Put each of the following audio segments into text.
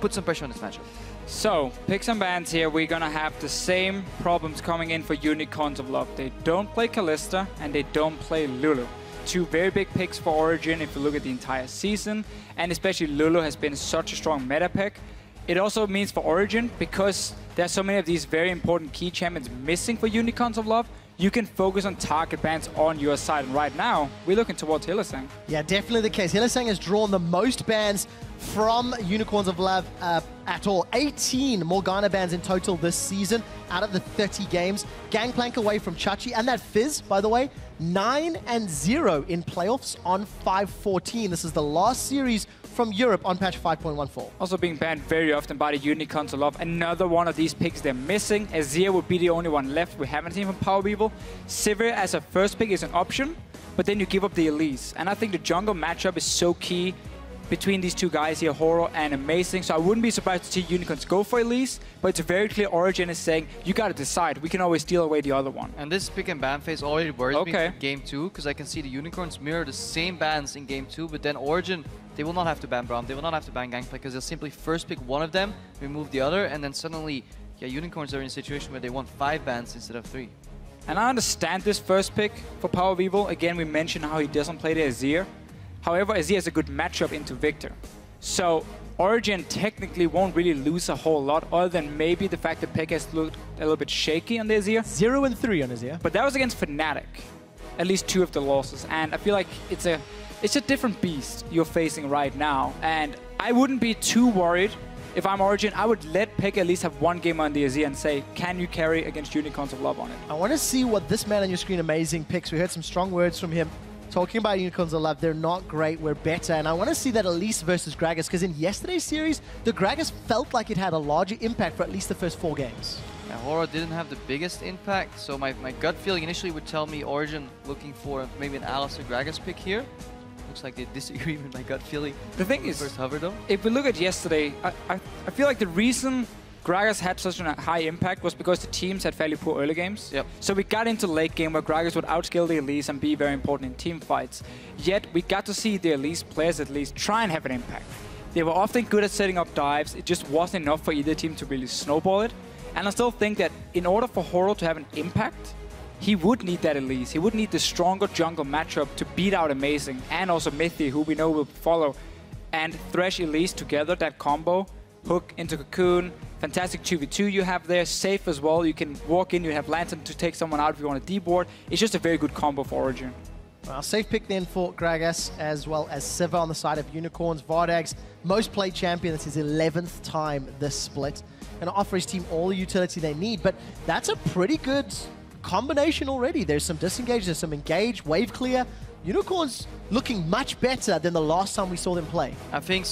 put some pressure on this matchup. So, picks and bans here, we're gonna have the same problems coming in for Unicorns of Love. They don't play Alistar and they don't play Lulu. Two very big picks for Origen if you look at the entire season, and especially Lulu has been such a strong meta pick. It also means for Origen, because there's so many of these very important key champions missing for Unicorns of Love, you can focus on target bans on your side. And right now, we're looking towards Hylissang. Yeah, definitely the case. Hylissang has drawn the most bans from Unicorns of Love at all. 18 Morgana bans in total this season out of the 30 games. Gangplank away from Chachi. And that Fizz, by the way, 9-0 in playoffs on 5-14. This is the last series from Europe on patch 5.14. Also being banned very often by the Unicorns of Love. Another one of these picks they're missing. Azir would be the only one left. We haven't seen from PowerOfEvil. Sivir as a first pick is an option, but then you give up the Elise. And I think the jungle matchup is so key between these two guys here, Horror and Amazing. So I wouldn't be surprised to see Unicorns go for Elise, but it's very clear Origen is saying, you got to decide. We can always steal away the other one. And this pick and ban phase already worries me for game 2, because I can see the Unicorns mirror the same bans in game 2, but then Origen, they will not have to ban Braum, they will not have to ban Gangplank, because they'll simply first pick one of them, remove the other, and then suddenly, yeah, Unicorns are in a situation where they want 5 bans instead of 3. And I understand this first pick for PowerOfEvil. Again, we mentioned how he doesn't play the Azir. However, Azir has a good matchup into Viktor. So Origen technically won't really lose a whole lot, other than maybe the fact that Peke has looked a little bit shaky on the Azir. 0-3 on Azir. But that was against Fnatic. At least 2 of the losses. And I feel like it's a different beast you're facing right now. And I wouldn't be too worried. If I'm Origen, I would let Peke at least have 1 game on the Azir and say, can you carry against Unicorns of Love on it? I want to see what this man on your screen, Amazing, picks. We heard some strong words from him. Talking about Unicorns of Love, they're not great, we're better. And I want to see that Elise versus Gragas, because in yesterday's series, the Gragas felt like it had a larger impact for at least the first 4 games. Yeah, Horror didn't have the biggest impact, so my gut feeling initially would tell me Origen looking for maybe an Alistar Gragas pick here. Looks like they disagree with my gut feeling. The thing is, first hover though. If we look at yesterday, I feel like the reason Gragas had such a high impact was because the teams had fairly poor early games. Yep. So we got into late game where Gragas would outskill the Elise and be very important in team fights. Yet we got to see the Elise players at least try and have an impact. They were often good at setting up dives. It just wasn't enough for either team to really snowball it. And I still think that in order for Horror to have an impact, he would need that Elise. He would need the stronger jungle matchup to beat out Amazing and also Mithy, who we know will follow. And Thresh Elise together, that combo, hook into Cocoon, fantastic 2v2 you have there, safe as well. You can walk in, you have Lantern to take someone out if you want to deboard. It's just a very good combo for Origen. Well, safe pick then for Gragas, as well as Sivir on the side of Unicorns. Vardags, most played champion. That's his 11th time this split. Going to offer his team all the utility they need, but that's a pretty good combination already. There's some disengage, there's some engage, wave clear. Unicorns looking much better than the last time we saw them play. I think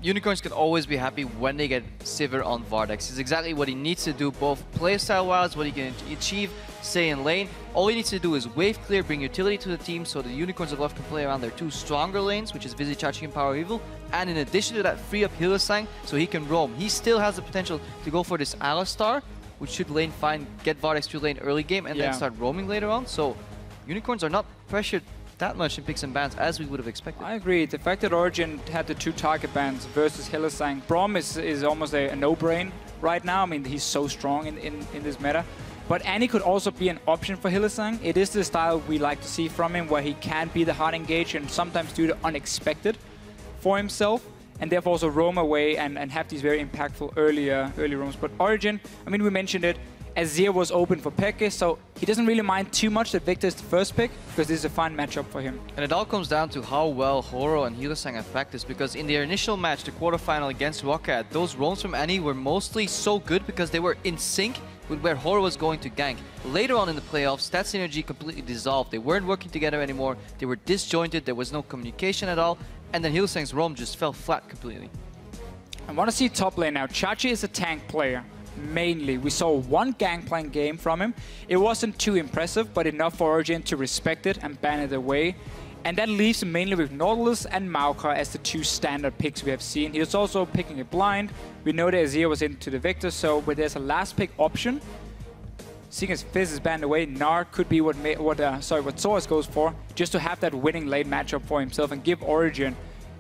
Unicorns can always be happy when they get Sivir on Vardags. It's exactly what he needs to do, both playstyle-wise, what he can achieve, stay in lane. All he needs to do is wave clear, bring utility to the team so the Unicorns of Love can play around their 2 stronger lanes, which is Vizicsacsi and PowerOfEvil. And in addition to that, free up Hylissang so he can roam. He still has the potential to go for this Alistar, which should lane fine, get Vardags to lane early game, and then start roaming later on. So Unicorns are not pressured that much in picks and bans as we would have expected. I agree. The fact that Origen had the 2 target bans versus Hylissang, Braum is almost a no-brain right now. I mean, he's so strong in this meta. But Annie could also be an option for Hylissang. It is the style we like to see from him, where he can be the hard engage and sometimes do the unexpected for himself, and therefore also roam away and have these very impactful early roams. But Origen, I mean, we mentioned it, Azir was open for Peke, so he doesn't really mind too much that Viktor is the first pick, because this is a fine matchup for him. And it all comes down to how well Horror and Hylissang have practiced, because in their initial match, the quarterfinal against Moakai, those roams from Annie were mostly so good because they were in sync with where Horror was going to gank. Later on in the playoffs, that synergy completely dissolved. They weren't working together anymore, they were disjointed, there was no communication at all, and then Hylissang's roam just fell flat completely. I want to see top lane now. Chachi is a tank player. Mainly, we saw 1 Gangplank game from him. It wasn't too impressive, but enough for Origen to respect it and ban it away. And that leaves him mainly with Nautilus and Moakai as the 2 standard picks we have seen. He was also picking a blind. We know that Azir was into the Viktor, so where there's a last pick option, seeing as Fizz is banned away, Nard could be what Soaz goes for, just to have that winning lane matchup for himself and give Origen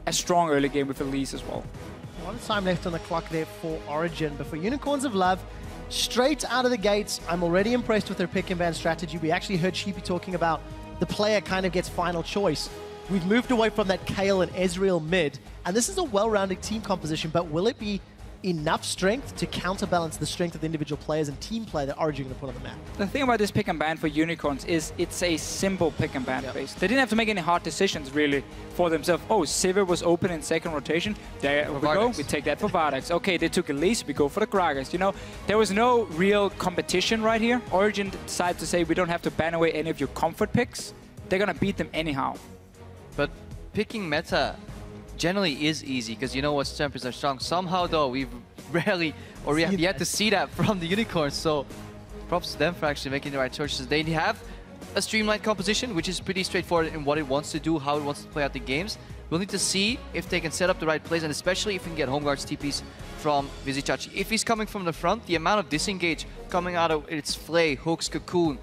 a strong early game with Elise as well. A lot of time left on the clock there for Origen, but for Unicorns of Love, straight out of the gates, I'm already impressed with their pick and ban strategy. We actually heard Sheepy talking about the player kind of gets final choice. We've moved away from that Kayle and Ezreal mid, and this is a well-rounded team composition, but will it be enough strength to counterbalance the strength of the individual players and team play that Origen are going to put on the map? The thing about this pick and ban for Unicorns is it's a simple pick and ban phase. They didn't have to make any hard decisions really for themselves. Oh, Sivir was open in second rotation. There we go. We take that for Vardags. Okay, they took Elise. We go for the Gragas. You know, there was no real competition right here. Origen decided to say we don't have to ban away any of your comfort picks. They're going to beat them anyhow. But picking meta generally is easy because you know what champions are strong. Somehow though, we've rarely, or we have yet to see that from the Unicorns. So props to them for actually making the right choices. They have a streamlined composition, which is pretty straightforward in what it wants to do, how it wants to play out the games. We'll need to see if they can set up the right plays, and especially if we can get home guards TPs from Vizicsacsi. If he's coming from the front, the amount of disengage coming out of its Flay, hooks, cocoon,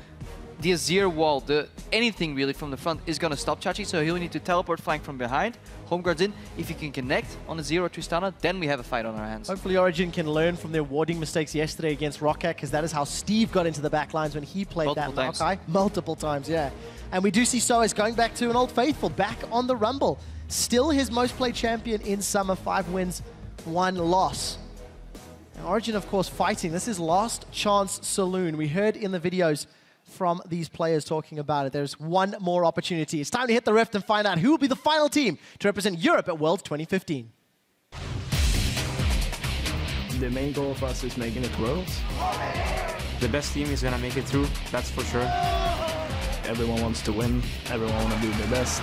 the Azir wall, anything really from the front is going to stop Chachi, so he'll need to teleport flying from behind, home guards in. If he can connect on Azir or Tristana, then we have a fight on our hands. Hopefully Origen can learn from their warding mistakes yesterday against Rocket, because that is how Steve got into the backlines when he played that Moakai. Multiple times, yeah. And we do see Soaz going back to an old faithful, back on the Rumble. Still his most played champion in summer, 5 wins, 1 loss. Now, Origen, of course, fighting. This is Last Chance Saloon. We heard in the videos from these players talking about it. There's one more opportunity. It's time to hit the rift and find out who will be the final team to represent Europe at Worlds 2015. The main goal for us is making it Worlds. The best team is gonna make it through, that's for sure. Everyone wants to win. Everyone wants to do their best.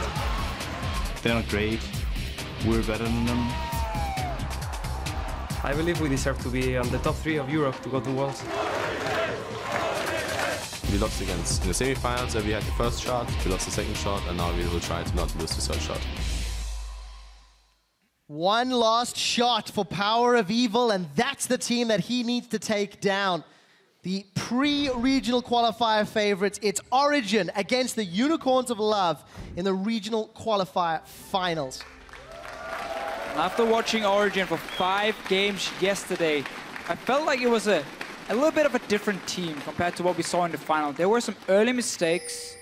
They're not great. We're better than them. I believe we deserve to be on the top 3 of Europe to go to Worlds. We lost against in the semi-finals where we had the first shot, we lost the second shot, and now we will try to not lose the third shot. One last shot for PowerOfEvil, and that's the team that he needs to take down. The pre-regional qualifier favorites, it's Origen against the Unicorns of Love in the regional qualifier finals. After watching Origen for 5 games yesterday, I felt like it was a little bit of a different team compared to what we saw in the final. There were some early mistakes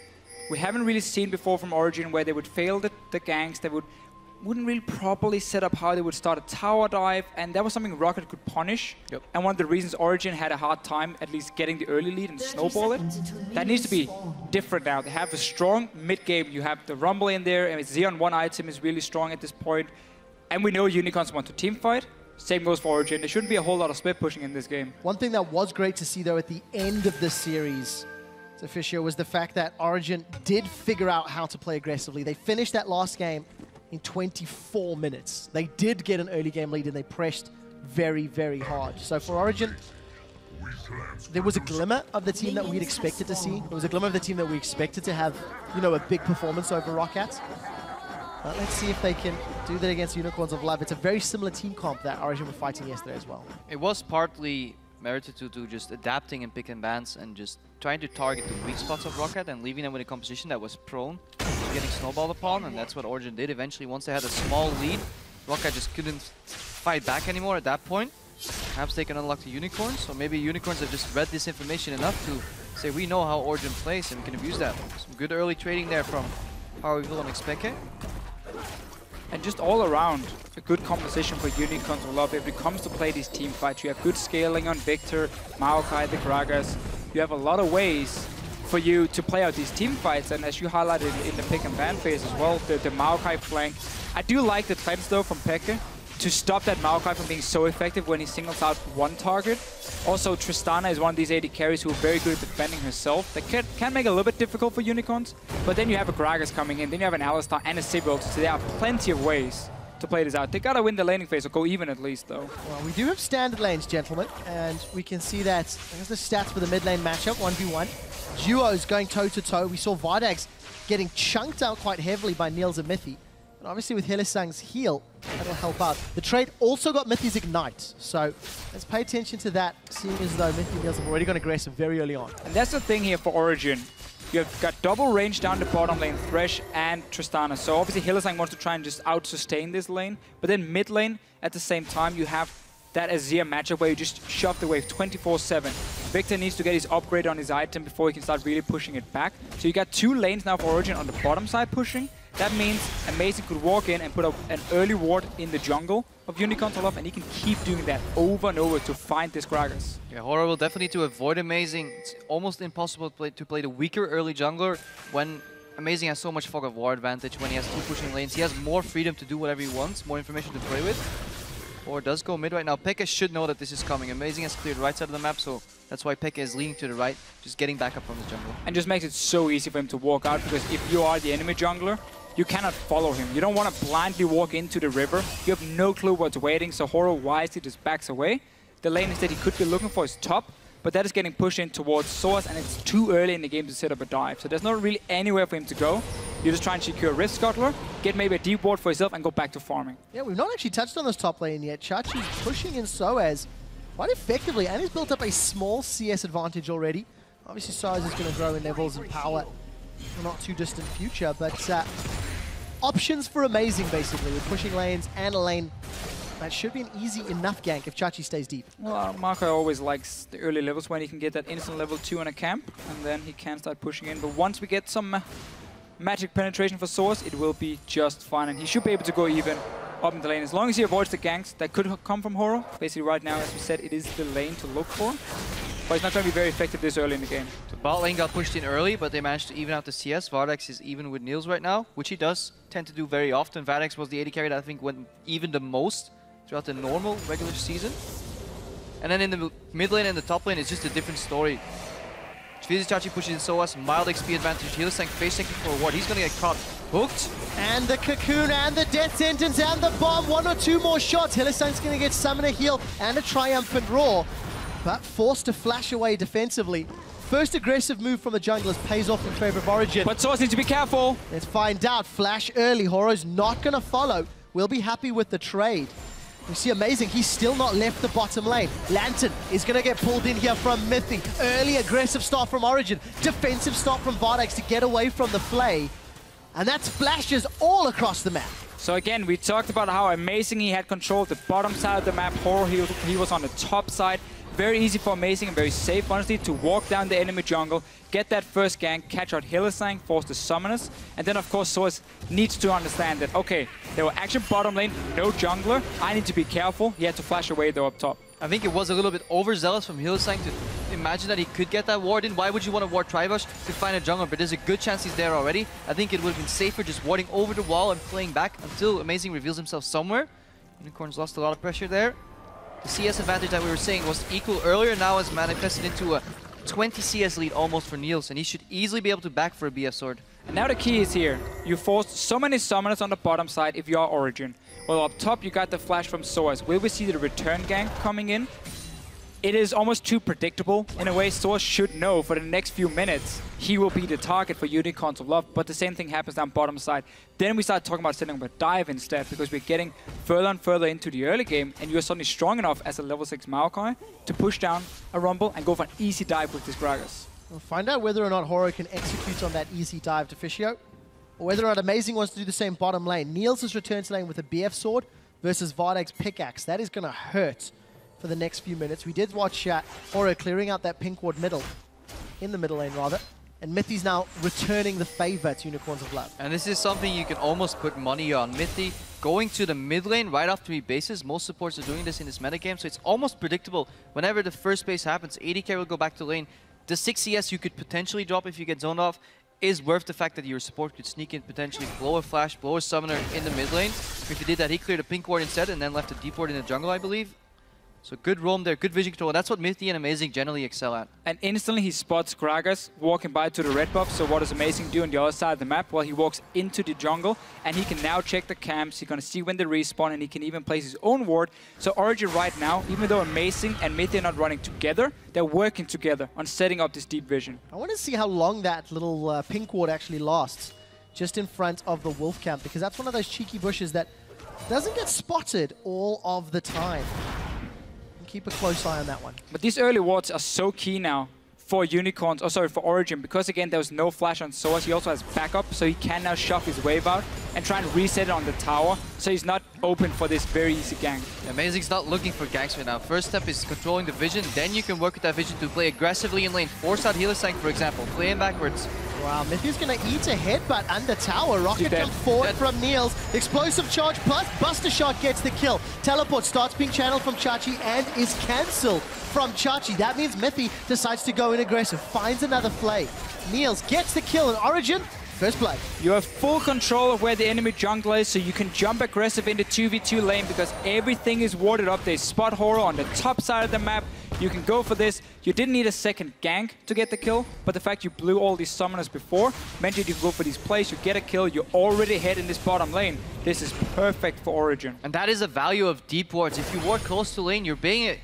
we haven't really seen before from Origen, where they would fail the ganks, they wouldn't really properly set up how they would start a tower dive, and that was something Rocket could punish. Yep. And one of the reasons Origen had a hard time at least getting the early lead and snowball it. That needs to be different now. They have a strong mid-game. You have the Rumble in there, and Xeon one item is really strong at this point. And we know Unicorns want to team fight. Same goes for Origen. There shouldn't be a whole lot of split pushing in this game. One thing that was great to see, though, at the end of the series, Deficio, was the fact that Origen did figure out how to play aggressively. They finished that last game in 24 minutes. They did get an early game lead, and they pressed very, very hard. So for Origen, there was a glimmer of the team that we'd expected to see. There was a glimmer of the team that we expected to have, you know, a big performance over Rockets. But let's see if they can do that against Unicorns of Love. It's a very similar team comp that Origen were fighting yesterday as well. It was partly merited to just adapting and pick and bans and just trying to target the weak spots of Rocket and leaving them with a composition that was prone to getting snowballed upon, and that's what Origen did eventually. Once they had a small lead, Rocket just couldn't fight back anymore at that point. Perhaps they can unlock the Unicorns, so maybe Unicorns have just read this information enough to say we know how Origen plays and we can abuse that. Some good early trading there from PowerOfEvil and xPeke. And just all around, a good composition for Unicorns of Love. If it comes to play these team fights, you have good scaling on Viktor, Moakai, the Gragas. You have a lot of ways for you to play out these team fights. And as you highlighted in the pick and ban phase as well, the Moakai flank. I do like the cleanse though from Peke to stop that Moakai from being so effective when he singles out one target. Also, Tristana is one of these AD carries who are very good at defending herself. That can make it a little bit difficult for Unicorns, but then you have a Gragas coming in, then you have an Alistar and a Sivir, so there are plenty of ways to play this out. They gotta win the laning phase or go even at least, though. Well, we do have standard lanes, gentlemen, and we can see that there's the stats for the mid lane matchup, 1v1. Duos going toe-to-toe. We saw Vardags getting chunked out quite heavily by Niels and Mithy. And obviously with Hylissang's heal, that'll help out. The trade also got Mithy's Ignite, so let's pay attention to that, seeing as though Mithy and Niels have already gone aggressive very early on. And that's the thing here for Origen. You have got double range down the bottom lane, Thresh and Tristana. So obviously Hylissang wants to try and just out-sustain this lane. But then mid lane, at the same time, you have that Azir matchup where you just shove the wave 24/7. Viktor needs to get his upgrade on his item before he can start really pushing it back. So you got 2 lanes now for Origen on the bottom side pushing. That means Amazing could walk in and put up an early ward in the jungle of Unicorns Olof, and he can keep doing that over and over to find this Gragas. Yeah, Horror will definitely need to avoid Amazing. It's almost impossible to play the weaker early jungler when Amazing has so much fog of war advantage. When he has 2 pushing lanes, he has more freedom to do whatever he wants, more information to play with. Or does go mid right now. Peke should know that this is coming. Amazing has cleared right side of the map, so that's why Peke is leaning to the right, just getting back up from the jungle. And just makes it so easy for him to walk out, because if you are the enemy jungler, you cannot follow him. You don't want to blindly walk into the river. You have no clue what's waiting, so Horror wisely just backs away. The lane instead he could be looking for is top, but that is getting pushed in towards Soaz, and it's too early in the game to set up a dive. So there's not really anywhere for him to go. You just try and secure Rift Scuttler, get maybe a deep ward for yourself, and go back to farming. Yeah, we've not actually touched on this top lane yet. Chachi's pushing in Soaz quite effectively, and he's built up a small CS advantage already. Obviously, Soaz is going to grow in levels and power in the not too distant future, but options for Amazing, basically, with pushing lanes and a lane. That should be an easy enough gank if Chachi stays deep. Well, Moakai always likes the early levels when he can get that instant level 2 on a camp, and then he can start pushing in. But once we get some magic penetration for Soaz, it will be just fine, and he should be able to go even up in the lane as long as he avoids the ganks that could come from Horror. Basically, right now, as we said, it is the lane to look for, but it's not going to be very effective this early in the game. The bot lane got pushed in early, but they managed to even out the CS. Vardags is even with Niels right now, which he does tend to do very often. Vardags was the AD carry that I think went even the most throughout the normal regular season. And then in the mid lane and the top lane, it's just a different story. Vizicsacsi pushes in Soaz, mild XP advantage. Hylissang face checking for a ward. He's gonna get caught hooked. And the cocoon and the death sentence and the bomb. 1 or 2 more shots. Hylissang's gonna get summoner heal and a triumphant roar, but forced to flash away defensively. First aggressive move from the junglers pays off in favor of Origen. But Soaz needs to be careful. Let's find out. Flash early. Horror's not gonna follow. We'll be happy with the trade. We see Amazing, he's still not left the bottom lane. Lantern is going to get pulled in here from Mithy. Early aggressive start from Origen. Defensive stop from Vardags to get away from the Flay. And that's flashes all across the map. So again, we talked about how Amazing he had control of the bottom side of the map. Horror, he was on the top side. Very easy for Amazing and very safe, honestly, to walk down the enemy jungle, get that first gank, catch out Hylissang, force the summoners, and then of course Soaz needs to understand that, okay, they were actually bottom lane, no jungler, I need to be careful. He had to flash away though up top. I think it was a little bit overzealous from Hylissang to imagine that he could get that ward in. Why would you want to ward Tribush to find a jungler? But there's a good chance he's there already. I think it would have been safer just warding over the wall and playing back until Amazing reveals himself somewhere. Unicorns lost a lot of pressure there. The CS advantage that we were saying was equal earlier, now has manifested into a 20 CS lead almost for Niels, and he should easily be able to back for a BF sword. And now the key is here. You forced so many summoners on the bottom side if you are Origen. Well, up top you got the flash from Soaz. Will we see the return gank coming in? It is almost too predictable. In a way, Soaz should know for the next few minutes he will be the target for Unicorns of Love, but the same thing happens down bottom side. Then we start talking about setting up a dive instead, because we're getting further and further into the early game, and you're suddenly strong enough as a level 6 Moakai to push down a Rumble and go for an easy dive with this Gragas. We'll find out whether or not Horror can execute on that easy dive to Deficio, or whether or not Amazing wants to do the same bottom lane. Niels has returned to lane with a BF sword versus Vardags pickaxe. That is going to hurt for the next few minutes. We did watch Horror clearing out that pink ward middle, in the middle lane rather, and Mithy's now returning the favor to Unicorns of Love. And this is something you can almost put money on. Mithy going to the mid lane right after he bases. Most supports are doing this in this metagame, so it's almost predictable. Whenever the first base happens, AD carry will go back to lane. The 6 CS you could potentially drop if you get zoned off is worth the fact that your support could sneak in, potentially blow a flash, blow a summoner in the mid lane. If he did that, he cleared a pink ward instead and then left a deep ward in the jungle, I believe. So good roam there, good vision control. That's what Mithy and Amazing generally excel at. And instantly he spots Gragas walking by to the red buff. So what does Amazing do on the other side of the map? Well, he walks into the jungle and he can now check the camps. He's going to see when they respawn and he can even place his own ward. So Origen right now, even though Amazing and Mithy are not running together, they're working together on setting up this deep vision. I want to see how long that little pink ward actually lasts just in front of the wolf camp, because that's one of those cheeky bushes that doesn't get spotted all of the time. Keep a close eye on that one. But these early wards are so key now for Unicorns, for Origen, because again there was no flash on Soaz. He also has backup, so he can now shove his wave out and try and reset it on the tower, so he's not open for this very easy gank. Amazing's not looking for ganks right now. First step is controlling the vision, then you can work with that vision to play aggressively in lane. Force out Hylissang, for example, play him backwards. Wow, Mithy's gonna eat a headbutt under tower. Rocket jump forward from Niels. Explosive charge plus Buster Shot gets the kill. Teleport starts being channeled from Chachi and is cancelled from Chachi. That means Mithy decides to go in aggressive, finds another play. Niels gets the kill in Origen. First play. You have full control of where the enemy jungle is, so you can jump aggressive into 2v2 lane because everything is warded up. They spot Horo on the top side of the map. You can go for this. You didn't need a second gank to get the kill, but the fact you blew all these summoners before meant you could go for these plays, you get a kill, you're already ahead in this bottom lane. This is perfect for Origen. And that is the value of deep wards. If you ward close to lane, you're being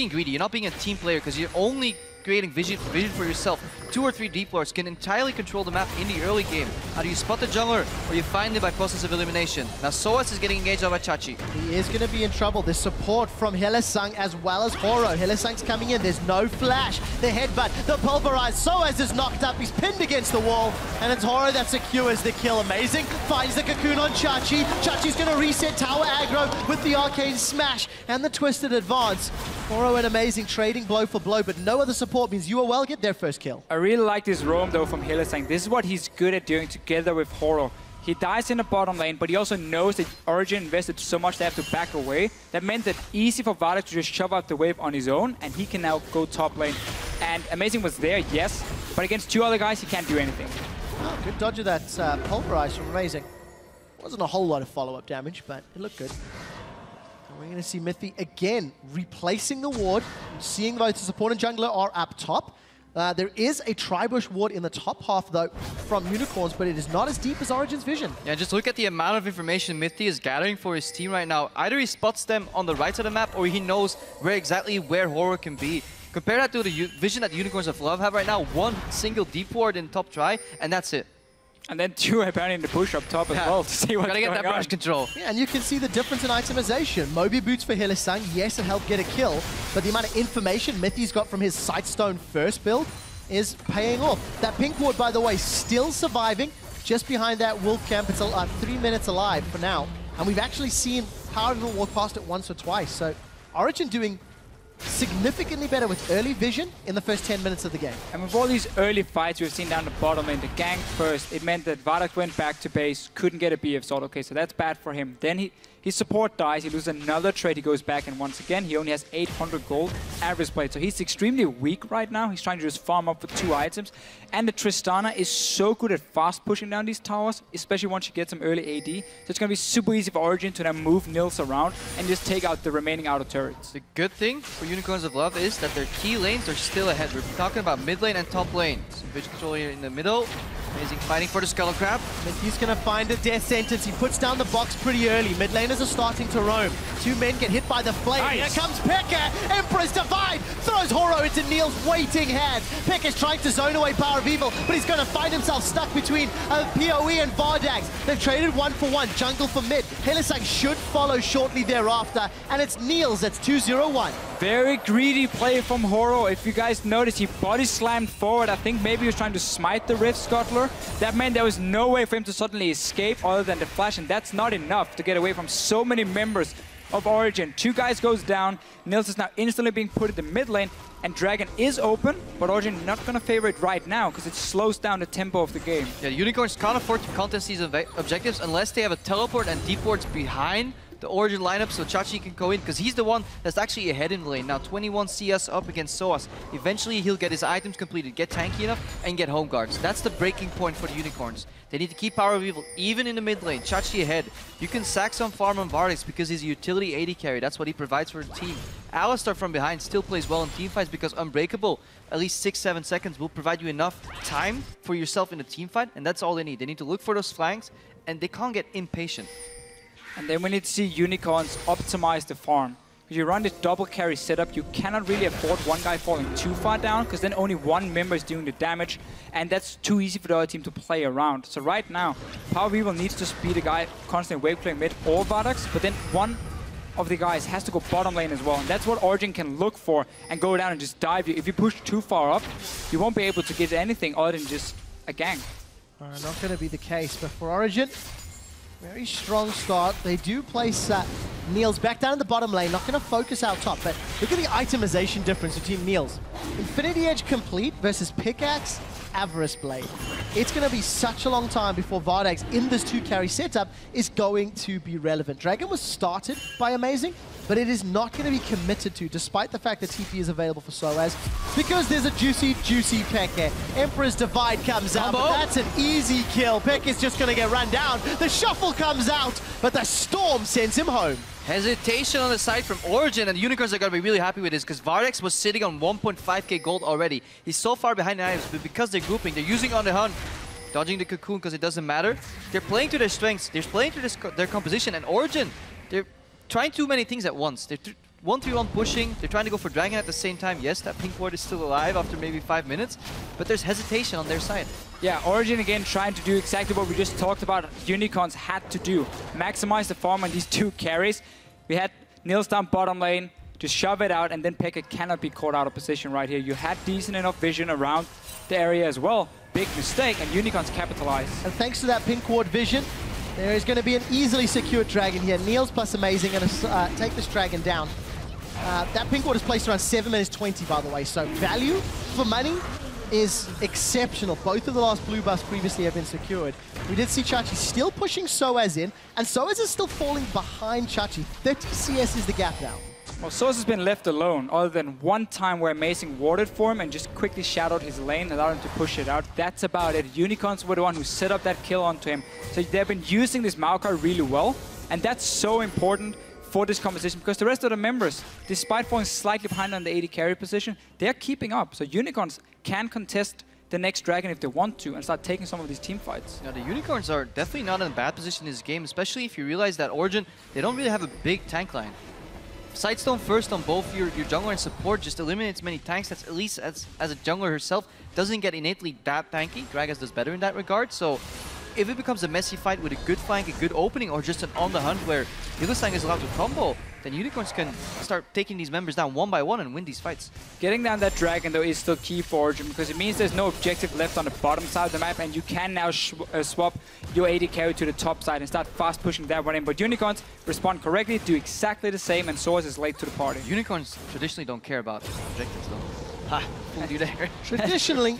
greedy. You're not being a team player because you're only creating vision for yourself. 2 or 3 deep lords can entirely control the map in the early game. How do you spot the jungler, or you find it by process of elimination? Now Soaz is getting engaged by Chachi. He is going to be in trouble. There's support from Hylissang as well as Horo. Hylissang's coming in. There's no flash. The headbutt, the pulverized. Soaz is knocked up. He's pinned against the wall. And it's Horo that secures the kill. Amazing. Finds the cocoon on Chachi. Chachi's going to reset tower aggro with the arcane smash and the twisted advance. Horo an amazing trading blow for blow, but no other support means UOL get their first kill. I really like this roam though from Hylissang. This is what he's good at doing together with Horo. He dies in the bottom lane, but he also knows that Origen invested so much they have to back away. That meant that easy for Vardags to just shove out the wave on his own, and he can now go top lane. And Amazing was there, yes, but against 2 other guys, he can't do anything. Oh, good dodge of that pulverize from Amazing. Wasn't a whole lot of follow-up damage, but it looked good. We're going to see Mithy again replacing the ward, seeing both the support and jungler are up top. There is a Tribush ward in the top half, though, from Unicorns, but it is not as deep as Origen's vision. Yeah, just look at the amount of information Mithy is gathering for his team right now. Either he spots them on the right side of the map, or he knows where Horo can be. Compare that to the vision that Unicorns of Love have right now. 1 single deep ward in top try, and that's it. And then 2 apparently in the push up top as well to see what's Gotta get that brush control. Yeah, and you can see the difference in itemization. Moby Boots for Hylissang, yes, it helped get a kill, but the amount of information Mithy's got from his Sightstone first build is paying off. That pink ward, by the way, still surviving. Just behind that wolf camp, it's 3 minutes alive for now. And we've actually seen PowerOfEvil walk past it once or twice. So Origen doing significantly better with early vision in the first 10 minutes of the game. And with all these early fights we've seen down the bottom lane, the gank first, it meant that Vardags went back to base, couldn't get a BF sword. Okay, so that's bad for him. Then his support dies, he loses another trade, he goes back, and once again, he only has 800 gold average plate. So he's extremely weak right now. He's trying to just farm up for 2 items. And the Tristana is so good at fast pushing down these towers, especially once you get some early AD. So it's going to be super easy for Origen to now move Niels around and just take out the remaining outer turrets. The good thing for Unicorns of Love is that their key lanes are still ahead. We're talking about mid lane and top lane. Some vision control here in the middle. Amazing fighting for the Skull Crab. Mithy's going to find a death sentence. He puts down the box pretty early. Mid laners are starting to roam. 2 men get hit by the flame. Nice. Here comes xPeke. Emperor's Divide throws Horo into Niels' waiting hand. xPeke's trying to zone away PowerOfEvil, but he's going to find himself stuck between PoE and Vardags. They've traded 1 for 1. Jungle for mid. Hylissang should follow shortly thereafter, and it's Niels that's 2-0-1. Very greedy play from Horo. If you guys notice, he body slammed forward. I think maybe he was trying to smite the Rift Scuttler. That meant there was no way for him to suddenly escape other than the flash, and that's not enough to get away from so many members of Origen. 2 guys goes down. Niels is now instantly being put in the mid lane, and Dragon is open, but Origen not going to favor it right now because it slows down the tempo of the game. Yeah, Unicorns can't afford to contest these objectives unless they have a teleport and deep wards behind the Origen lineup, so Chachi can go in, because he's the one that's actually ahead in the lane. Now 21 CS up against Soaz. Eventually he'll get his items completed, get tanky enough, and get home guards. That's the breaking point for the Unicorns. They need to keep PowerOfEvil even in the mid lane. Chachi ahead. You can sack some farm on Vardags because he's a utility AD carry. That's what he provides for the team. Alistar from behind still plays well in teamfights because Unbreakable, at least 6-7 seconds, will provide you enough time for yourself in a teamfight, and that's all they need. They need to look for those flanks, and they can't get impatient. And then we need to see Unicorns optimize the farm. If you run this double carry setup, you cannot really afford one guy falling too far down, because then only 1 member is doing the damage, and that's too easy for the other team to play around. So right now, PowerOfEvil needs to speed a guy constantly wave clearing mid or Vardags, but then one of the guys has to go bottom lane as well. And that's what Origen can look for and go down and just dive you. If you push too far up, you won't be able to get anything other than just a gank. Not going to be the case, but for Origen, very strong start. They do place Niels back down in the bottom lane, not going to focus out top, but look at the itemization difference between Niels. Infinity Edge complete versus Pickaxe, Avarice Blade. It's going to be such a long time before Vardags in this 2-carry setup is going to be relevant. Dragon was started by Amazing, but it is not going to be committed to, despite the fact that TP is available for Soaz, because there's a juicy Peke. Emperor's Divide comes out, but that's an easy kill. Peke's just going to get run down. The shuffle comes out, but the storm sends him home. Hesitation on the side from Origen, and Unicorns are going to be really happy with this because Vardags was sitting on 1.5k gold already. He's so far behind the items, but because they're grouping, they're using on the hunt, dodging the cocoon because it doesn't matter. They're playing to their strengths, they're playing to their composition, and Origen, they're trying too many things at once. They're 1-3-1 pushing, they're trying to go for Dragon at the same time. Yes, that pink ward is still alive after maybe 5 minutes, but there's hesitation on their side. Yeah, Origen again trying to do exactly what we just talked about Unicorns had to do. Maximize the farm on these 2 carries. We had Niels down bottom lane, just shove it out, and then Peke cannot be caught out of position right here. You had decent enough vision around the area as well. Big mistake, and Unicorns capitalize. And thanks to that pink ward vision, there is going to be an easily secured dragon here. Niels plus Amazing going to take this dragon down. That pink ward is placed around 7 minutes 20, by the way, so value for money is exceptional. Both of the last blue buffs previously have been secured. We did see Chachi still pushing Soaz in, and Soaz is still falling behind Chachi. 30 CS is the gap now. Well, Soaz has been left alone, other than one time where Amazing warded for him and just quickly shadowed his lane, allowed him to push it out. That's about it. Unicorns were the one who set up that kill onto him. So they've been using this Moakai really well, and that's so important for this composition, because the rest of the members, despite falling slightly behind on the AD carry position, they're keeping up. So Unicorns can contest the next dragon if they want to and start taking some of these team fights. Now, the Unicorns are definitely not in a bad position in this game, especially if you realize that Origen, they don't really have a big tank line. Sightstone first on both your jungler and support just eliminates many tanks. That's Elise, as a jungler herself, doesn't get innately that tanky. Gragas does better in that regard, so if it becomes a messy fight with a good flank, a good opening, or just an on the hunt where Hylissang is allowed to combo, then Unicorns can start taking these members down one by one and win these fights. Getting down that dragon, though, is still key for Origen, because it means there's no objective left on the bottom side of the map, and you can now swap your AD carry to the top side and start fast pushing that one in. But Unicorns respond correctly, do exactly the same, and Soaz is late to the party. Unicorns traditionally don't care about objectives, though. Ha! Fooled you there. Traditionally,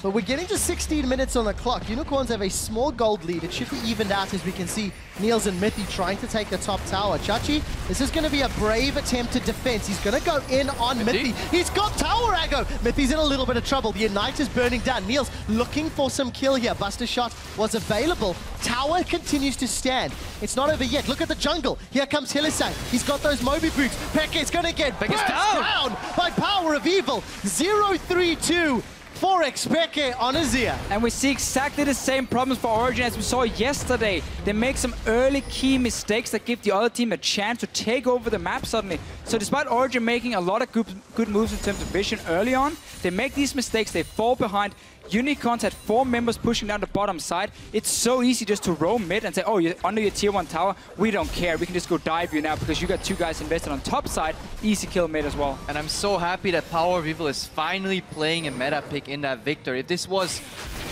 but we're getting to 16 minutes on the clock. Unicorns have a small gold lead. It should be evened out as we can see Niels and Mithy trying to take the top tower. Chachi, this is going to be a brave attempted defense. He's going to go in on Mithy. He's got tower aggro. Mithy's in a little bit of trouble. The Ignite is burning down. Niels looking for some kill here. Buster shot was available. Tower continues to stand. It's not over yet. Look at the jungle. Here comes Hylissang. He's got those Moby boots. Peke is going to get burst down by PowerOfEvil. 0-3-2 for xPeke on Azir. And we see exactly the same problems for Origen as we saw yesterday. They make some early key mistakes that give the other team a chance to take over the map suddenly. So despite Origen making a lot of good moves in terms of vision early on, they make these mistakes, they fall behind. Unicorns had 4 members pushing down the bottom side. It's so easy just to roam mid and say, oh, you're under your tier 1 tower. We don't care. We can just go dive you now because you got 2 guys invested on top side. Easy kill mid as well. And I'm so happy that PowerOfEvil is finally playing a meta pick in that Viktor. If this was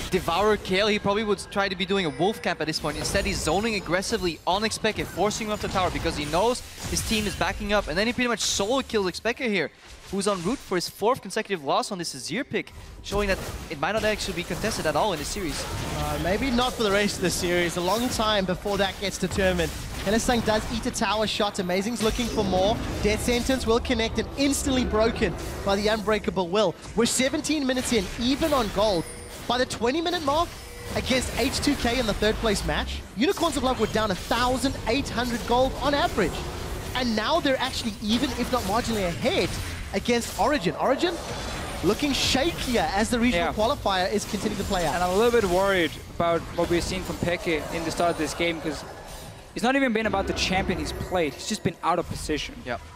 Devourer Kale, he probably would try to be doing a wolf camp at this point. Instead, he's zoning aggressively on xPeke, forcing him off the tower because he knows his team is backing up. And then he pretty much solo kills xPeke here, who's en route for his 4th consecutive loss on this Azir pick, showing that it might not actually be contested at all in this series. Maybe not for the rest of the series. A long time before that gets determined. Hylissang does eat a tower shot. Amazing's looking for more. Death Sentence will connect and instantly broken by the Unbreakable Will. We're 17 minutes in, even on gold. By the 20-minute mark, against H2K in the 3rd place match, Unicorns of Love were down 1,800 gold on average. And now they're actually even, if not marginally ahead, against Origen. Origen looking shakier as the regional qualifier is continuing to play out. And I'm a little bit worried about what we're seeing from Peke in the start of this game, because it's not even been about the champion he's played. He's just been out of position,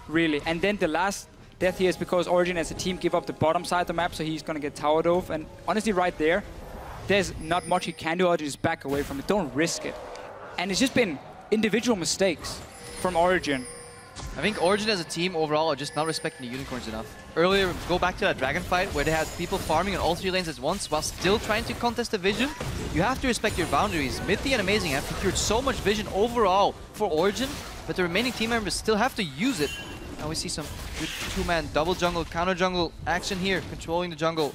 really. And then the last death here is because Origen as a team give up the bottom side of the map, so he's going to get towered off. And honestly, right there, there's not much he can do other than just back away from it. Don't risk it. And it's just been individual mistakes from Origen I think Origen as a team overall are just not respecting the Unicorns enough. Earlier, go back to that Dragon fight where they had people farming in all 3 lanes at once while still trying to contest the vision. You have to respect your boundaries. Mithy and Amazing have secured so much vision overall for Origen, but the remaining team members still have to use it. Now we see some good 2-man double jungle, counter jungle action here, controlling the jungle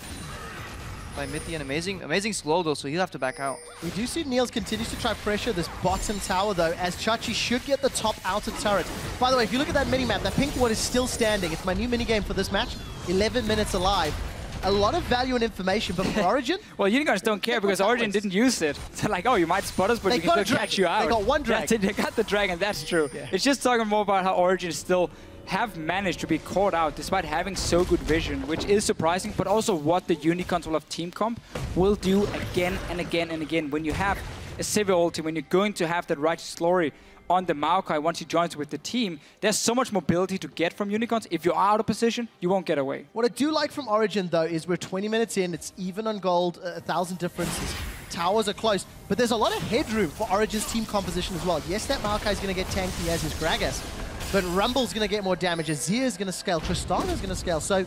by Mithy and Amazing. Amazing slow though, so he'll have to back out. We do see Niels continues to try pressure this bottom tower though, as Chachi should get the top outer turret. By the way, if you look at that mini-map, that pink ward is still standing. It's my new minigame for this match. 11 minutes alive. A lot of value and information, but for Origen... Well, Unicorns don't care because Origen didn't use it. They're like, oh, you might spot us, but we can still catch you out. They got one dragon. That's it, they got the dragon, that's true. Yeah. It's just talking more about how Origen still have managed to be caught out despite having so good vision, which is surprising, but also what the Unicorns will have team comp will do again and again and again. When you have a Sivir ulti, when you're going to have that Righteous Glory on the Moakai once he joins with the team, there's so much mobility to get from Unicorns. If you're out of position, you won't get away. What I do like from Origen, though, is we're 20 minutes in. It's even on gold, 1,000 differences. Towers are close, but there's a lot of headroom for Origen's team composition as well. Yes, that Moakai is going to get tanky as his Gragas, but Rumble's going to get more damage. Azir is going to scale. Tristana is going to scale. So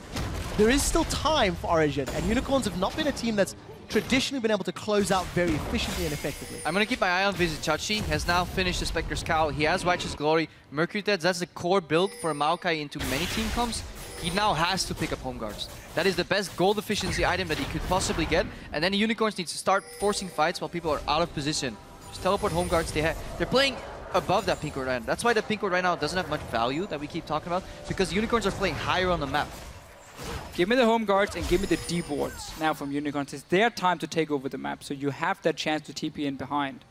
there is still time for Origen, and Unicorns have not been a team that's traditionally been able to close out very efficiently and effectively. I'm going to keep my eye on Vizicsacsi. He has now finished the Spectre's Cowl. He has Righteous Glory, Mercury Threads. That's the core build for a Moakai into many team comps. He now has to pick up Home Guards. That is the best gold efficiency item that he could possibly get. And then the Unicorns need to start forcing fights while people are out of position. Just teleport Home Guards. They're playing above that pink ward right now. That's why the pink ward right now doesn't have much value that we keep talking about, because the Unicorns are playing higher on the map. Give me the home guards and give me the deep wards now from Unicorns. It's their time to take over the map, so you have that chance to TP in behind.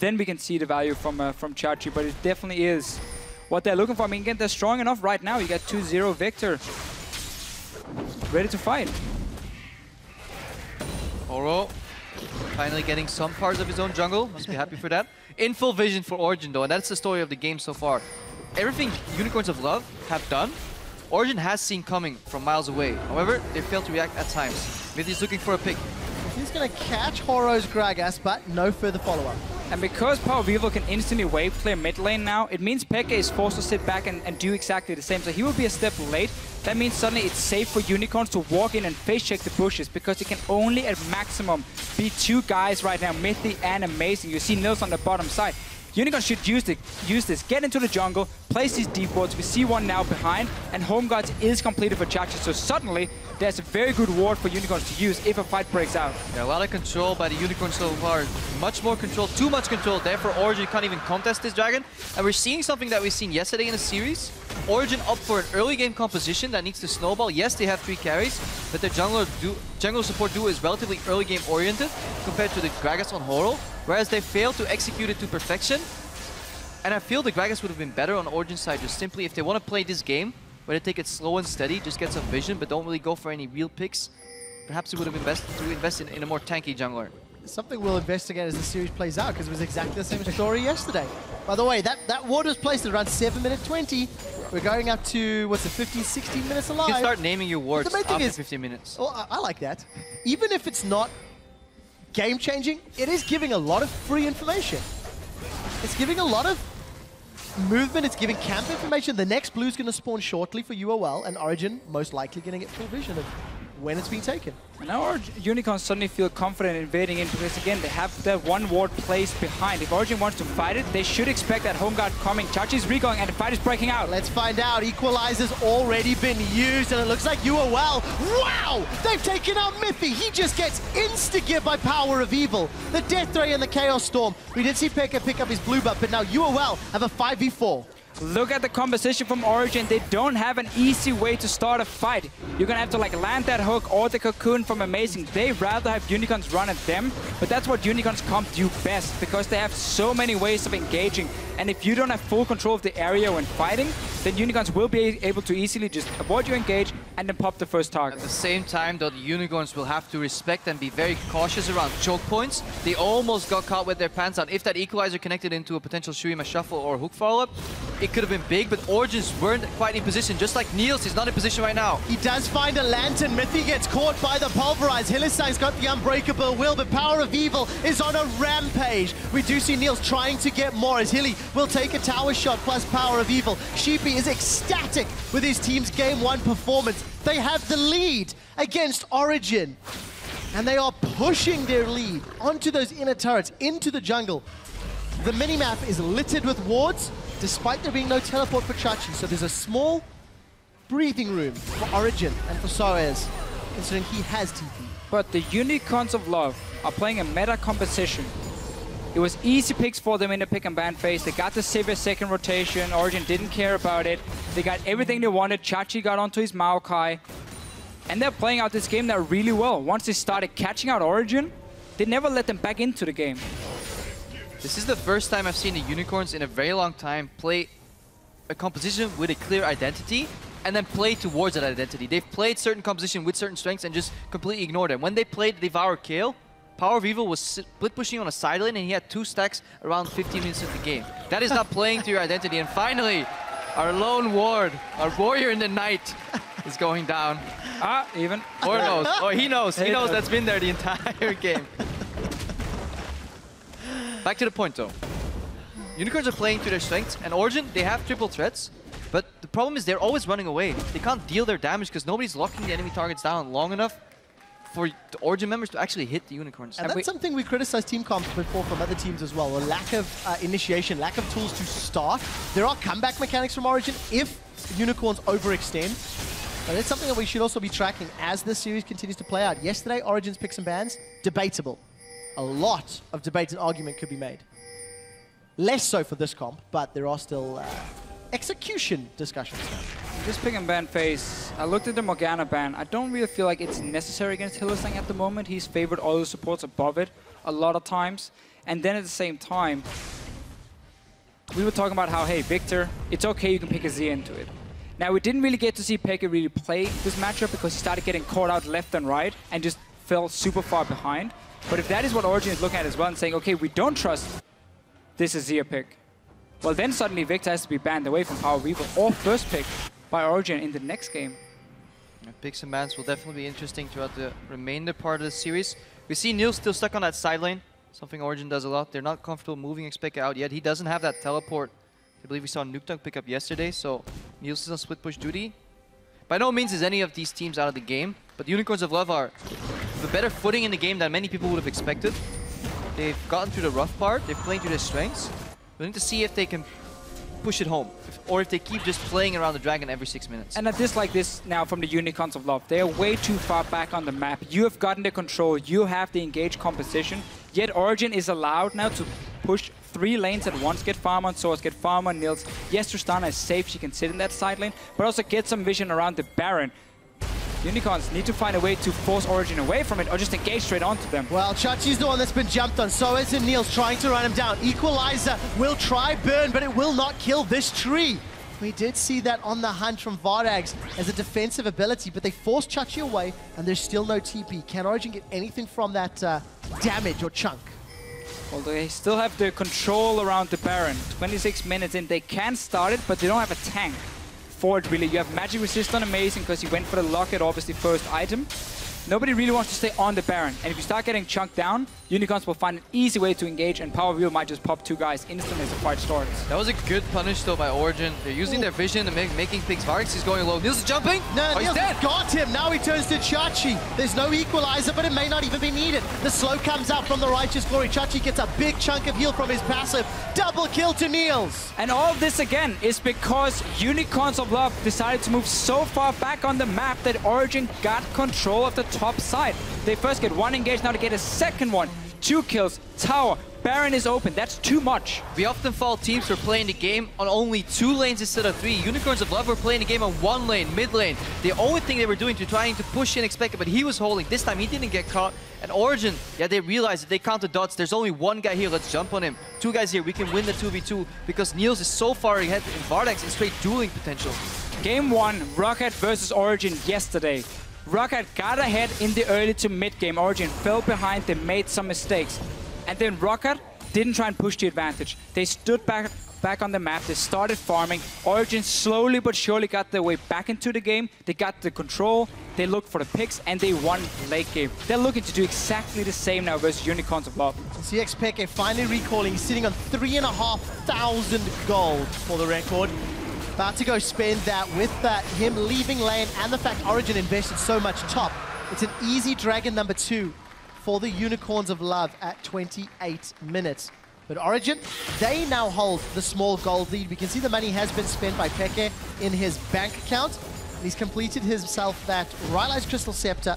Then we can see the value from Chachi, but it definitely is what they're looking for. I mean, again, they're strong enough right now. You got 2-0 Viktor ready to fight. Oro finally getting some parts of his own jungle. Must be happy for that. In full vision for Origen though, and that's the story of the game so far. Everything Unicorns of Love have done, Origen has seen coming from miles away. However, they fail to react at times. Mithy's looking for a pick. He's going to catch Horo's Gragas, but no further follow-up. And because PowerOfEvil can instantly wave clear mid lane now, it means Peke is forced to sit back and do exactly the same. So he will be a step late. That means suddenly it's safe for Unicorns to walk in and face check the bushes, because it can only at maximum be 2 guys right now, Mithy and Amazing. You see Niels on the bottom side. Unicorns should use this, get into the jungle, place these deep wards. We see one now behind, and Home Guards is completed for Chachi. So suddenly, there's a very good ward for Unicorns to use if a fight breaks out. Yeah, a lot of control by the Unicorns so far. Much more control, too much control. Therefore, Origen can't even contest this dragon. And we're seeing something that we've seen yesterday in the series. Origen up for an early game composition that needs to snowball. Yes, they have 3 carries, but their jungle support duo is relatively early game oriented compared to the Gragas on Horo, whereas they failed to execute it to perfection. And I feel the Gragas would have been better on Origen's side, just simply if they want to play this game, where they take it slow and steady, just get some vision, but don't really go for any real picks. Perhaps it would have been best to invest in a more tanky jungler. Something we'll investigate as the series plays out, because it was exactly the same story yesterday. By the way, that ward was placed at around 7:20. We're going up to, what's it, 15, 16 minutes alive. You can start naming your wards The main thing after is, 15 minutes. Well, I like that. Even if it's not game-changing, it is giving a lot of free information. It's giving a lot of movement, it's giving camp information. The next blue's going to spawn shortly for UOL, and Origen most likely going to get full vision of when it's being taken. And now our Unicorns suddenly feel confident invading in, because again, they have that one ward placed behind. If Origen wants to fight it, they should expect that home guard coming. Chachi's regoing and the fight is breaking out. Let's find out. Equalizer's already been used, and it looks like UOL. Wow! They've taken out Mithy. He just gets insta-gear by PowerOfEvil. The Death Ray and the Chaos Storm. We did see Peke pick up his blue buff, but now UOL have a 5v4. Look at the composition from Origen. They don't have an easy way to start a fight. You're gonna have to like land that hook or the cocoon from Amazing. They rather have Unicorns run at them, but that's what Unicorns comp do best, because they have so many ways of engaging. And if you don't have full control of the area when fighting, then Unicorns will be able to easily just avoid your engage and then pop the first target. At the same time, though, the Unicorns will have to respect and be very cautious around choke points. They almost got caught with their pants down. If that equalizer connected into a potential Shurima shuffle or hook follow-up, it could have been big, but Origens weren't quite in position, just like Niels is not in position right now. He does find a lantern. Mithy gets caught by the pulverize. Hylissang's got the unbreakable will, but PowerOfEvil is on a rampage. We do see Niels trying to get more as Hilly will take a tower shot plus PowerOfEvil. xPeke is ecstatic with his team's Game 1 performance. They have the lead against Origen, and they are pushing their lead onto those inner turrets, into the jungle. The minimap is littered with wards, despite there being no teleport for Chachi, so there's a small breathing room for Origen and for Soaz, considering he has TP. But the Unicorns of Love are playing a meta composition. It was easy picks for them in the pick and ban phase. They got the Sivir second rotation. Origen didn't care about it. They got everything they wanted. Chachi got onto his Moakai. And they're playing out this game now really well. Once they started catching out Origen, they never let them back into the game. This is the first time I've seen the Unicorns in a very long time play a composition with a clear identity and then play towards that identity. They've played certain composition with certain strengths and just completely ignored them. When they played Devour Kale, PowerOfEvil was split pushing on a side lane and he had 2 stacks around 15 minutes of the game. That is not playing to your identity. And finally, our lone ward, our warrior in the night, is going down. Even. Or knows. Or he knows. He knows that's been there the entire game. Back to the point though. Unicorns are playing to their strengths, and Origen, they have triple threats, but the problem is they're always running away. They can't deal their damage because nobody's locking the enemy targets down long enough for the Origen members to actually hit the Unicorns. And that's something we criticized team comps before from other teams as well, a lack of initiation, lack of tools to start. There are comeback mechanics from Origen if Unicorns overextend, but it's something that we should also be tracking as this series continues to play out. Yesterday, Origen's picks and bans, debatable. A lot of debate and argument could be made. Less so for this comp, but there are still execution discussions now. This pick and ban phase, I looked at the Morgana ban. I don't really feel like it's necessary against Hylissang at the moment. He's favored all the supports above it a lot of times. And then at the same time, we were talking about how, hey, Viktor, it's okay, you can pick Azir into it. Now, we didn't really get to see Peke really play this matchup because he started getting caught out left and right and just fell super far behind. But if that is what Origen is looking at as well and saying, okay, we don't trust this Azir pick, well then suddenly Viktor has to be banned away from PowerOfEvil or first pick by Origen in the next game. Picks and bans will definitely be interesting throughout the remainder part of the series. We see Niels still stuck on that side lane, something Origen does a lot. They're not comfortable moving xPeke out yet. He doesn't have that teleport. I believe we saw Nuketown pick up yesterday, so Niels is on split push duty. By no means is any of these teams out of the game, but the Unicorns of Love are a better footing in the game than many people would have expected. They've gotten through the rough part, they're playing to their strengths. We need to see if they can push it home, or if they keep just playing around the dragon every 6 minutes. And at this like this now from the Unicorns of Love, they are way too far back on the map. You have gotten the control, you have the engaged composition, yet Origen is allowed now to push 3 lanes at once, get farm on Soaz, get farm on Niels. Yes, Tristana is safe, she can sit in that side lane, but also get some vision around the Baron. Unicorns need to find a way to force Origen away from it or just engage straight onto them. Well, Chachi's the one that's been jumped on. Soaz and Niels trying to run him down. Equalizer will try burn, but it will not kill this tree. We did see that on the hunt from Vardags as a defensive ability, but they forced Chachi away, and there's still no TP. Can Origen get anything from that damage or chunk? Well, they still have the control around the Baron. 26 minutes in, they can start it, but they don't have a tank for it, really. You have magic resist on Amazing because he went for the locket, obviously first item. Nobody really wants to stay on the Baron, and if you start getting chunked down, Unicorns will find an easy way to engage, and PowerOfEvil might just pop 2 guys instantly as the fight starts. That was a good punish though by Origen. They're using their vision and making picks. Vardags is going low. Niels is jumping. No, oh, Niels he's dead. got him. Now he turns to Chachi. There's no equalizer, but it may not even be needed. The slow comes out from the Righteous Glory. Chachi gets a big chunk of heal from his passive. Double kill to Niels. And all of this again is because Unicorns of Love decided to move so far back on the map that Origen got control of the top side. They first get 1 engage, now they get a second one. 2 kills, tower, Baron is open. That's too much. We often fault teams for playing the game on only 2 lanes instead of 3. Unicorns of Love were playing the game on 1 lane, mid lane. The only thing they were doing to trying to push in xPeke, but he was holding. This time he didn't get caught. And Origen, yeah, they realized that they count the dots. There's only 1 guy here. Let's jump on him. 2 guys here. We can win the 2v2 because Niels is so far ahead in Vardags and straight dueling potential. Game 1, Rocket versus Origen yesterday. Rocket got ahead in the early to mid game. Origen fell behind, they made some mistakes. And then Rocket didn't try and push the advantage. They stood back back on the map. They started farming. Origen slowly but surely got their way back into the game. They got the control. They looked for the picks, and they won late game. They're looking to do exactly the same now versus Unicorns of Love. See xPeke finally recalling. He's sitting on 3,500 gold for the record. About to go spend that with him leaving lane and the fact Origen invested so much top. It's an easy Dragon number 2 for the Unicorns of Love at 28 minutes. But Origen, they now hold the small gold lead. We can see the money has been spent by Peke in his bank account. And he's completed himself that Rylai's Crystal Scepter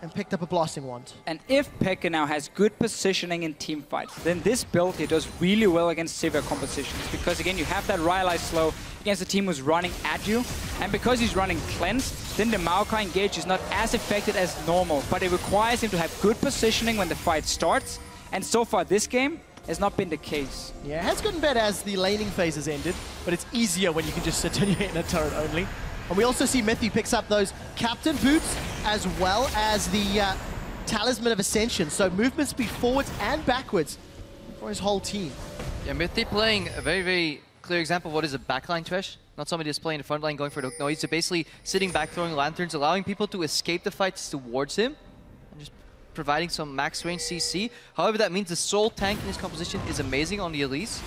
and picked up a Blasting Wand. And if Peke now has good positioning in team fights, then this build here does really well against Sivir compositions. Because again, you have that Rylai slow against a team who's running at you. And because he's running cleanse, then the Moakai engage is not as effective as normal. But it requires him to have good positioning when the fight starts. And so far this game has not been the case. Yeah, it has gotten better as the laning phase has ended, but it's easier when you can just sit in a turret only. And we also see Mithy picks up those Captain Boots as well as the Talisman of Ascension. So movement speed forwards and backwards for his whole team. Yeah, Mithy playing a very, very clear example of what is a backline Thresh. Not somebody that's playing the front line, going for the hook. No, he's basically sitting back, throwing lanterns, allowing people to escape the fights towards him. And just providing some max range CC. However, that means the soul tank in his composition is amazing on the Elise.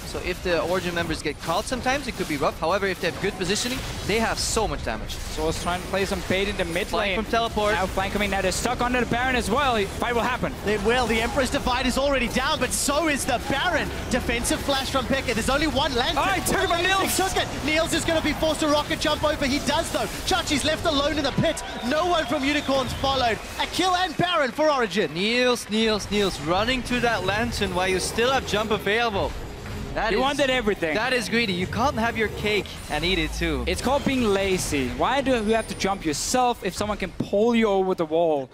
So if the Origen members get caught sometimes, it could be rough. However, if they have good positioning, they have so much damage. Soaz trying to play some bait in the mid Flank lane. from teleport. Now flank coming, now they're stuck under the Baron as well. Fight will happen. It will. The Emperor's Divide is already down, but so is the Baron. Defensive flash from Peke. There's only one lantern. Oh, he took it by Niels. Took it. Niels is going to be forced to rocket jump over. He does, though. Chachi's left alone in the pit. No one from Unicorns followed. A kill and Baron for Origen. Niels running to that lantern while you still have jump available. You wanted everything. That is greedy. You can't have your cake and eat it too. It's called being lazy. Why do you have to jump yourself if someone can pull you over the wall?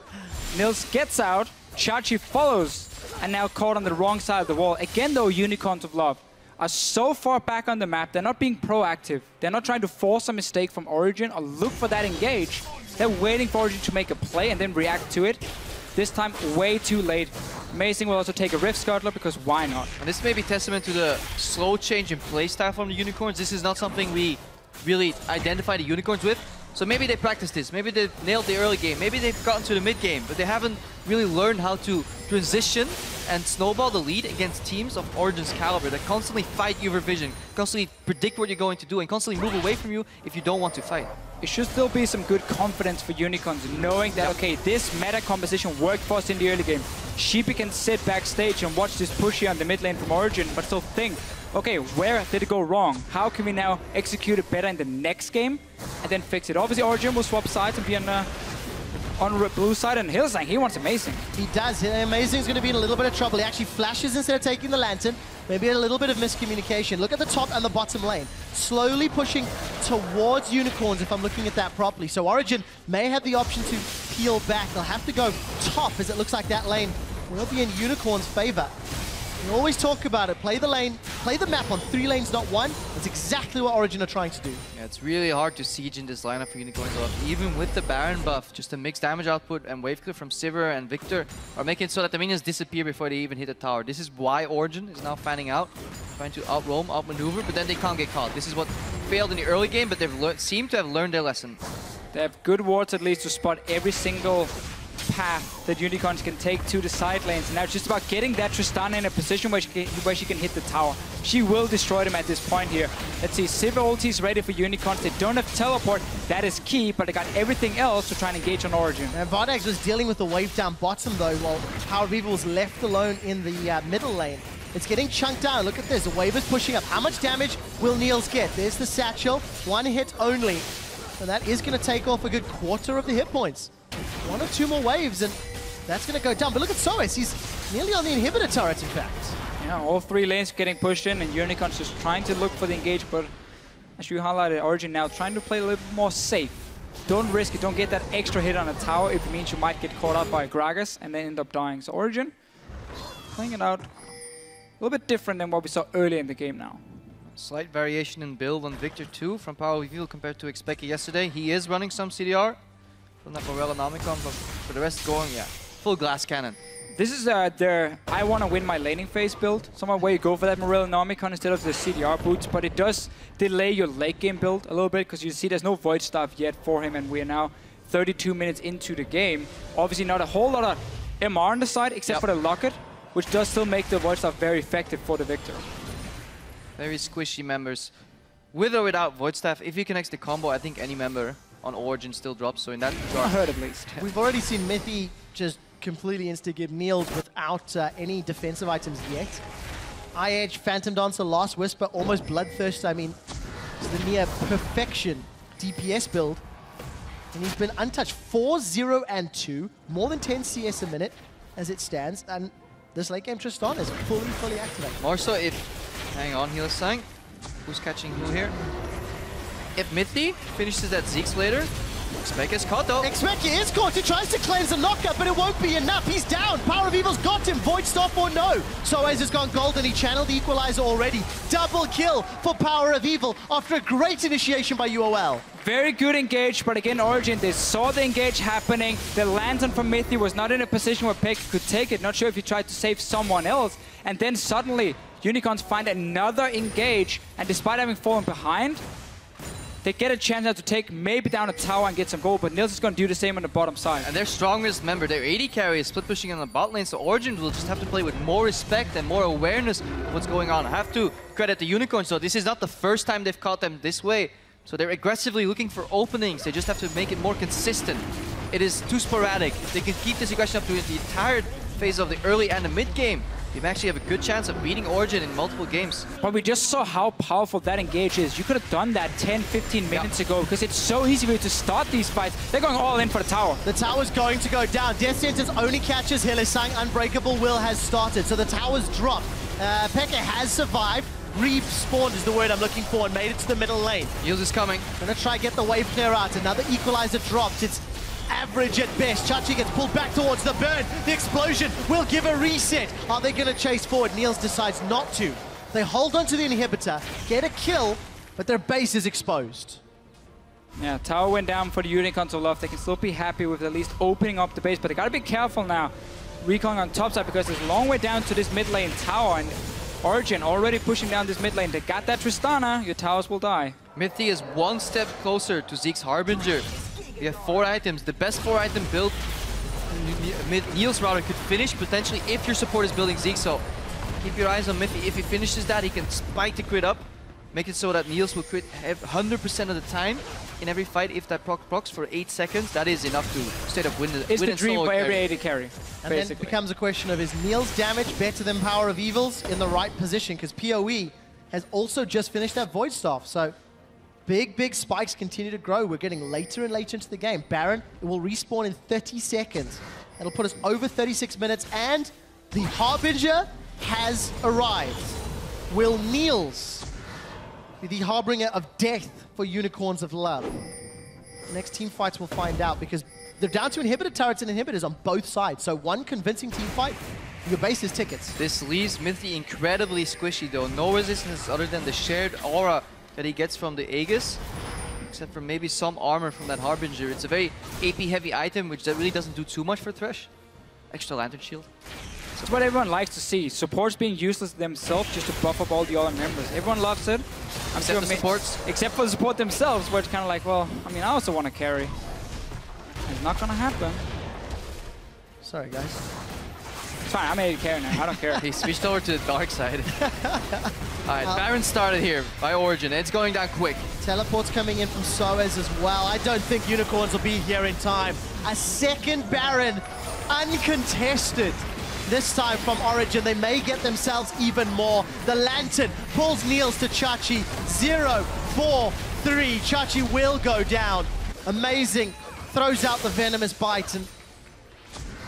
Niels gets out, Chachi follows, and now caught on the wrong side of the wall. Again though, Unicorns of Love are so far back on the map, they're not being proactive. They're not trying to force a mistake from Origen or look for that engage. They're waiting for Origen to make a play and then react to it. This time, way too late. Amazing will also take a Rift Scuttler because why not? And this may be testament to the slow change in playstyle from the Unicorns. This is not something we really identify the Unicorns with. So maybe they practiced this. Maybe they nailed the early game. Maybe they've gotten to the mid game, but they haven't really learned how to transition and snowball the lead against teams of Origen's caliber that constantly fight your vision, constantly predict what you're going to do, and constantly move away from you if you don't want to fight. It should still be some good confidence for Unicorns, knowing that, okay, this meta composition worked for us in the early game. xPeke can sit backstage and watch this push here on the mid lane from Origen, but still think, okay, where did it go wrong? How can we now execute it better in the next game and then fix it? Obviously, Origen will swap sides and be on the blue side, and Hylissang, he wants Amazing. He does. Amazing's going to be in a little bit of trouble. He actually flashes instead of taking the lantern. Maybe a little bit of miscommunication. Look at the top and the bottom lane. Slowly pushing towards Unicorns if I'm looking at that properly. So Origen may have the option to peel back. They'll have to go top as it looks like that lane will be in Unicorns' favor. We always talk about it. Play the lane, play the map on 3 lanes, not 1. That's exactly what Origen are trying to do. Yeah, it's really hard to siege in this lineup for Unicorns. Even with the Baron buff, just the mixed damage output and wave clear from Sivir and Viktor are making it so that the minions disappear before they even hit the tower. This is why Origen is now fanning out, trying to out-roam, out-maneuver, but then they can't get caught. This is what failed in the early game, but they've seemed to have learned their lesson. They have good wards at least to spot every single path that Unicorns can take to the side lanes. And now it's just about getting that Tristana in a position where she can hit the tower. She will destroy them at this point here. Let's see, Sivir ulti is ready for Unicorns. They don't have teleport, that is key, but they got everything else to try and engage on Origen. And Vardags was dealing with the wave down bottom though, while PowerOfEvil was left alone in the middle lane. It's getting chunked down. Look at this, the wave is pushing up. How much damage will Niels get? There's the satchel, 1 hit only. And that is going to take off a good quarter of the hit points. 1 or 2 more waves, and that's going to go down. But look at Soaz. He's nearly on the inhibitor turret, in fact. Yeah, all 3 lanes getting pushed in, and Unicorns just trying to look for the engage. But as you highlighted, Origen now trying to play a little more safe. Don't risk it. Don't get that extra hit on a tower if it means you might get caught out by Gragas and then end up dying. So Origen playing it out a little bit different than what we saw earlier in the game now. Slight variation in build on Viktor too from PowerOfEvil compared to xPeke yesterday. He is running some CDR from that Morella Nomicon, but for the rest going, yeah, full glass cannon. This is their I want to win my laning phase build. Somewhere where you go for that Morellonomicon instead of the CDR boots, but it does delay your late game build a little bit because you see there's no Void Staff yet for him, and we are now 32 minutes into the game. Obviously not a whole lot of MR on the side except for the Locket, which does still make the Void Staff very effective for the Viktor. Very squishy members. With or without Void Staff, if he connects the combo, I think any member on Origen still drops, so in that regard... I heard at least. We've already seen Mithy just completely insta-give Niels without any defensive items yet. IH, Phantom Dancer, Last Whisper, almost Bloodthirst. I mean, it's the near perfection DPS build. And he's been untouched 4-0 and 2, more than 10 CS a minute as it stands. And this late game Tristana is fully activated. More so if... Hang on, Hylissang. Who's catching who here? If Mithy finishes that Ziggs later, xPeke is caught though. xPeke is caught. He tries to cleanse the knockup, but it won't be enough. He's down. PowerOfEvil's got him. Void Staff or no. Soaz has gone golden. He channeled the equalizer already. Double kill for PowerOfEvil after a great initiation by UOL. Very good engage, but again, Origen, they saw the engage happening. The lantern from Mithy was not in a position where Peke could take it. Not sure if he tried to save someone else. And then suddenly, Unicorns find another engage, and despite having fallen behind, they get a chance now to take maybe down a tower and get some gold, but Niels is going to do the same on the bottom side. And their strongest member, their AD carry, is split pushing on the bot lane, so Origen will just have to play with more respect and more awareness of what's going on. I have to credit the Unicorns, though. This is not the first time they've caught them this way, so they're aggressively looking for openings. They just have to make it more consistent. It is too sporadic. If they can keep this aggression up to the entire phase of the early and the mid game, you actually have a good chance of beating Origen in multiple games. But we just saw how powerful that engage is. You could have done that 10-15 minutes ago because it's so easy for you to start these fights. They're going all in for the tower. The tower's going to go down. Death Sentence only catches Hylissang. Unbreakable Will has started, so the tower's dropped. Peke has survived. Respawned is the word I'm looking for and made it to the middle lane. Niels is coming. Gonna try get the wave clear out. Another equalizer dropped. It's average at best. Chachi gets pulled back towards the burn. The explosion will give a reset. Are they going to chase forward? Niels decides not to. They hold on to the inhibitor, get a kill, but their base is exposed. Yeah, tower went down for the Unicorns of Love. They can still be happy with at least opening up the base, but they gotta be careful now. Recon on top side because there's a long way down to this mid lane tower, and Origen already pushing down this mid lane. They got that Tristana. Your towers will die. Mithy is one step closer to Zeke's Harbinger. We have 4 items. The best 4-item build Niels rather could finish potentially if your support is building Zeke. So keep your eyes on Mithy. If he finishes that, he can spike the crit up, make it so that Niels will crit 100% of the time in every fight. If that procs for 8 seconds, that is enough to straight up win the It's the dream for every AD carry. And then it becomes a question of, is Niels' damage better than PowerOfEvil's in the right position? Because PoE has also just finished that Void Staff. So big spikes continue to grow. We're getting later and later into the game. Baron, it will respawn in 30 seconds. It'll put us over 36 minutes, and the Harbinger has arrived. Will Niels be the Harbinger of death for Unicorns of Love? Next team fights we'll find out, because they're down to inhibitor turrets and inhibitors on both sides. So one convincing team fight, your base is tickets. This leaves Mithy incredibly squishy though. No resistance other than the shared aura that he gets from the Aegis, except for maybe some armor from that Harbinger. It's a very AP-heavy item, which that really doesn't do too much for Thresh. Extra Lantern Shield. It's what everyone likes to see. Supports being useless themselves just to buff up all the other members. Everyone loves it. Except the supports. Except for the support themselves, where it's kind of like, well, I mean, I also want to carry. It's not going to happen. Sorry, guys. It's fine, I'm AD carry now. I don't care. He switched over to the dark side. Alright, Baron started here by Origen. It's going down quick. Teleport's coming in from Soaz as well. I don't think Unicorns will be here in time. A second Baron, uncontested. This time from Origen, they may get themselves even more. The Lantern pulls Niels to Chachi. 0, 4, 3. Chachi will go down. Amazing. Throws out the Venomous Bite, and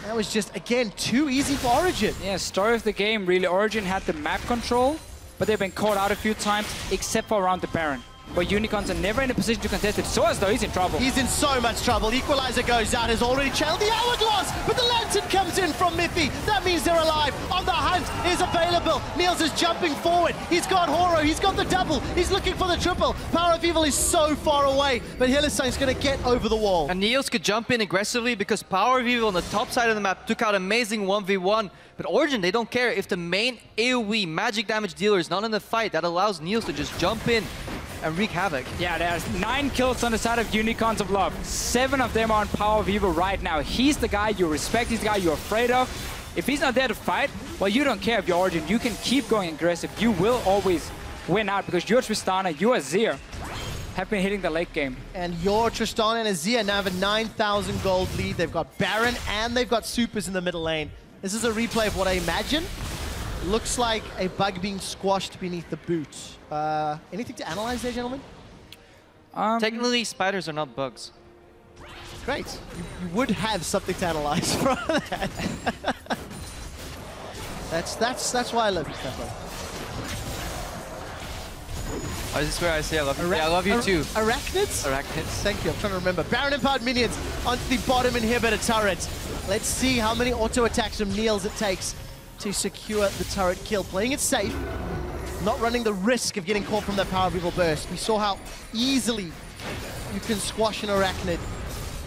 that was just, again, too easy for Origen. Yeah, story of the game, really. Origen had the map control, but they've been caught out a few times, except for around the Baron. but Unicorns are never in a position to contest it. Soaz, though, he's in trouble. He's in so much trouble. Equalizer goes out, has already channeled the Hourglass, but the Lantern comes in from Mithy. That means they're alive. On the hunt is available. Niels is jumping forward. He's got Horo, he's got the double, he's looking for the triple. PowerOfEvil is so far away, but Hylissang's going to get over the wall. And Niels could jump in aggressively because PowerOfEvil on the top side of the map took out amazing 1v1. But Origen, they don't care. If the main AoE magic damage dealer is not in the fight, that allows Niels to just jump in and wreak havoc. Yeah, there's 9 kills on the side of Unicorns of Love. 7 of them are on PowerOfEvil right now. He's the guy you respect, he's the guy you're afraid of. If he's not there to fight, well, you don't care if you're Origen. You can keep going aggressive. You will always win out because your Tristana, your Azir have been hitting the late game. And your Tristana and Azir now have a 9,000 gold lead. They've got Baron and they've got supers in the middle lane. This is a replay of what I imagine. Looks like a bug being squashed beneath the boot. Anything to analyze there, gentlemen? Technically, spiders are not bugs. Great. You would have something to analyze from that. that's why I love you, Krepo. Oh, is this where I say I love you? Yeah, I love you too. Arachnids? Arachnids. Thank you, I'm trying to remember. Baron empowered minions onto the bottom inhibitor turret. Let's see how many auto attacks from Niels it takes to secure the turret kill. Playing it safe, not running the risk of getting caught from that PowerOfEvil burst. We saw how easily you can squash an Arachnid.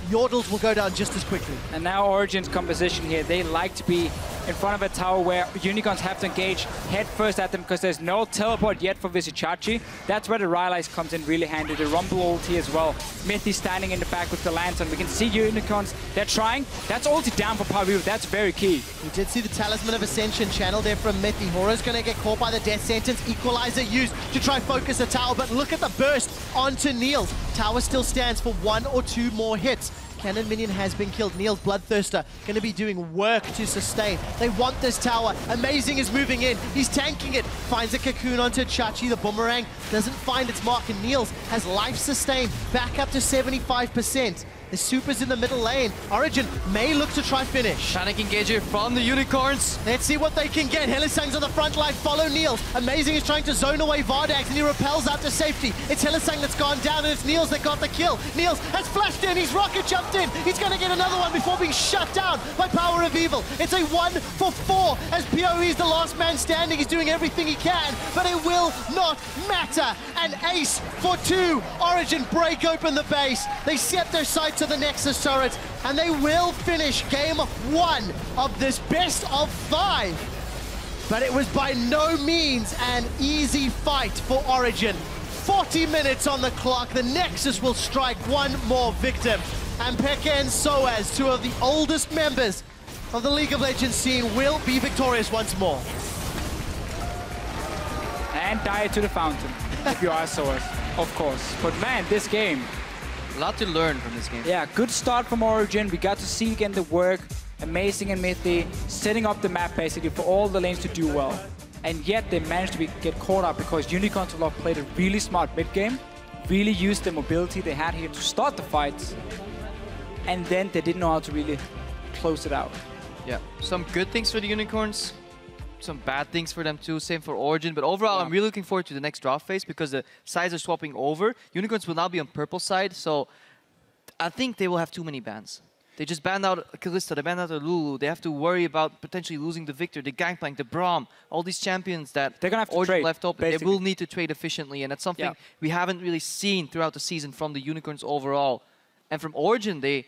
Yordles will go down just as quickly. And now Origen's composition here, they like to be in front of a tower where Unicorns have to engage head first at them because there's no teleport yet for Vizicsacsi. That's where the Rylai's comes in really handy. The Rumble ulti as well. Mithy standing in the back with the Lantern. We can see Unicorns, they're trying. That's ulti down for PowerOfEvil. That's very key. We did see the Talisman of Ascension channel there from Mithy. Horo's going to get caught by the death sentence. Equalizer used to try focus the tower, but look at the burst onto Niels. Tower still stands for 1 or 2 more hits. Cannon minion has been killed. Niels, Bloodthirster, going to be doing work to sustain. They want this tower. Amazing is moving in. He's tanking it. Finds a cocoon onto Chachi. The boomerang doesn't find its mark, and Niels has life sustained back up to 75%. The supers in the middle lane. Origen may look to try finish. Panic engager from the Unicorns. Let's see what they can get. Hylissang's on the front line. Follow Niels. Amazing is trying to zone away Vardags, and he repels out to safety. It's Hylissang that's gone down, and it's Niels that got the kill. Niels has flashed in. He's rocket jumped in. He's going to get another one before being shut down by PowerOfEvil. It's a 1 for 4 as PoE is the last man standing. He's doing everything he can, but it will not matter. An ace for 2. Origen break open the base. They set their sights to the Nexus turret, and they will finish game 1 of this best of 5. But it was by no means an easy fight for Origen. 40 minutes on the clock. The Nexus will strike one more victim. And xPeke and Soaz, 2 of the oldest members of the League of Legends scene, will be victorious once more. And die to the fountain, if you are Soaz, of course. But man, this game, A lot to learn from this game. yeah, good start from Origen. We got to see again the work. Amazing and Mithy, setting up the map basically for all the lanes to do well. And yet they managed to get caught up because Unicorns of Love played a really smart mid game, really used the mobility they had here to start the fights, and then they didn't know how to really close it out. Yeah, some good things for the Unicorns, some bad things for them too, same for Origen. But overall, I'm really looking forward to the next draft phase because the sides are swapping over. Unicorns will now be on purple side, so I think they will have too many bans. They just banned out Kalista, they banned out Lulu. They have to worry about potentially losing the Viktor, the Gangplank, the Braum, all these champions that they're gonna have to Origen trade, left open. basically. They will need to trade efficiently, and that's something we haven't really seen throughout the season from the Unicorns overall. And from Origen, they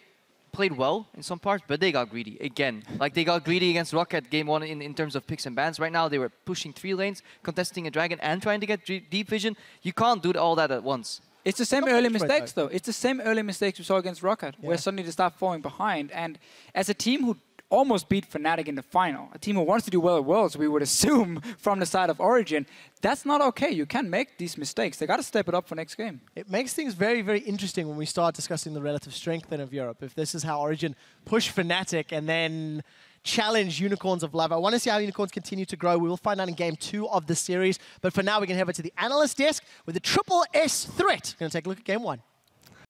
played well in some parts, but they got greedy again. Like they got greedy against Rocket game 1 in terms of picks and bans. Right now, they were pushing 3 lanes, contesting a dragon, and trying to get deep vision. You can't do all that at once. It's the same early mistakes, though. It's the same early mistakes we saw against Rocket, where suddenly they start falling behind. And as a team who almost beat Fnatic in the final, a team who wants to do well at Worlds, we would assume from the side of Origen, that's not okay. You can't make these mistakes. They got to step it up for next game. It makes things very, very interesting when we start discussing the relative strength then of Europe. If this is how Origen push Fnatic and then challenge Unicorns of Love. I want to see how Unicorns continue to grow. We will find out in game 2 of the series. But for now, we can head over to the analyst desk with the Triple S threat. We're going to take a look at game 1.